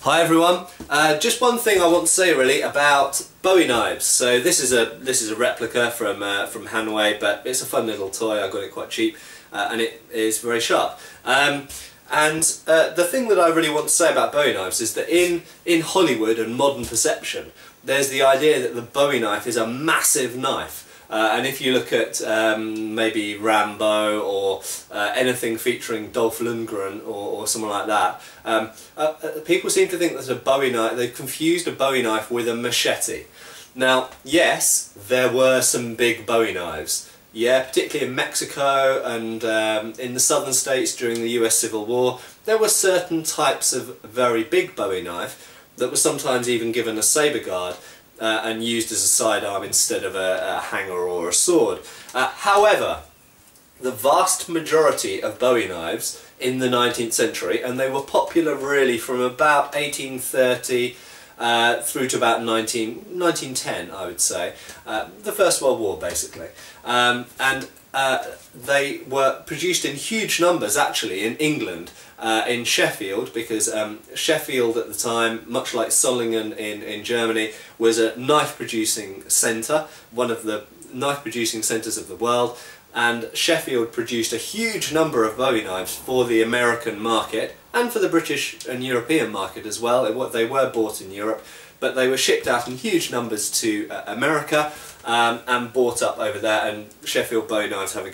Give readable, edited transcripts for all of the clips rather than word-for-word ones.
Hi everyone. Just one thing I want to say really about Bowie knives. So this is a replica from Hanway, but it's a fun little toy. I got it quite cheap, and it is very sharp. The thing that I really want to say about Bowie knives is that in Hollywood and modern perception, there's the idea that the Bowie knife is a massive knife. And if you look at maybe Rambo or anything featuring Dolph Lundgren or someone like that, people seem to think that a Bowie knife, they've confused a Bowie knife with a machete. Now, yes, there were some big Bowie knives, yeah, particularly in Mexico and in the southern states during the US Civil War. There were certain types of very big Bowie knife that were sometimes even given a saber guard. And used as a sidearm instead of a hanger or a sword. However, the vast majority of Bowie knives in the 19th century, and they were popular really from about 1830 through to about 1910, I would say, the First World War basically. They were produced in huge numbers actually in England, in Sheffield, because Sheffield at the time, much like Solingen in Germany, was a knife producing centre, one of the knife producing centres of the world, and Sheffield produced a huge number of Bowie knives for the American market and for the British and European market as well. They were bought in Europe, but they were shipped out in huge numbers to America and bought up over there, and Sheffield Bowie knives had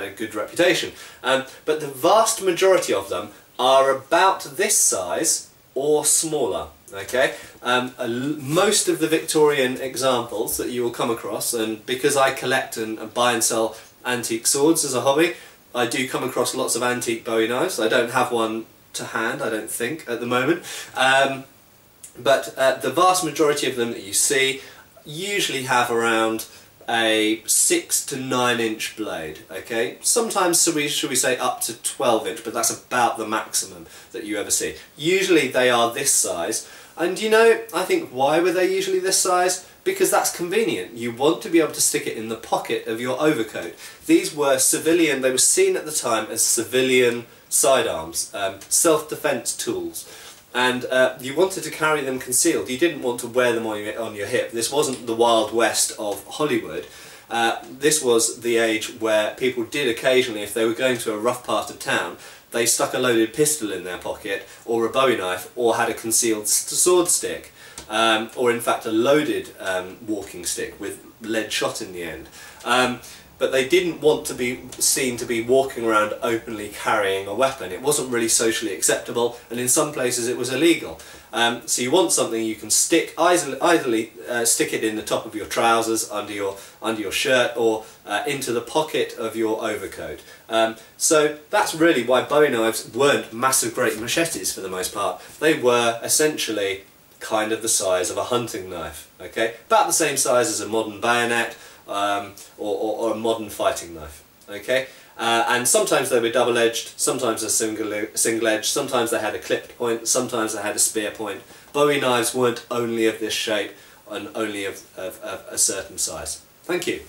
a good reputation. But the vast majority of them are about this size or smaller. Okay, most of the Victorian examples that you will come across, and because I collect and buy and sell antique swords as a hobby, I do come across lots of antique Bowie knives. I don't have one to hand, I don't think, at the moment. But the vast majority of them that you see usually have around a 6 to 9 inch blade. Okay, sometimes should we say up to 12 inch, but that's about the maximum that you ever see. Usually they are this size, and you know, I think why were they usually this size? Because that's convenient. You want to be able to stick it in the pocket of your overcoat. These were civilian, they were seen at the time as civilian sidearms, self-defense tools. And you wanted to carry them concealed. You didn't want to wear them on your hip. This wasn't the Wild West of Hollywood. This was the age where people did occasionally, if they were going to a rough part of town, they stuck a loaded pistol in their pocket, or a Bowie knife, or had a concealed sword stick, or in fact a loaded walking stick with lead shot in the end. But they didn't want to be seen to be walking around openly carrying a weapon. It wasn't really socially acceptable, and in some places it was illegal. So you want something you can stick, either stick it in the top of your trousers, under your shirt, or into the pocket of your overcoat. So that's really why Bowie knives weren't massive great machetes for the most part. They were essentially kind of the size of a hunting knife. Okay, about the same size as a modern bayonet. Or a modern fighting knife, okay? And sometimes they were double-edged, sometimes a single-edged, sometimes they had a clipped point, sometimes they had a spear point. Bowie knives weren't only of this shape and only of a certain size. Thank you.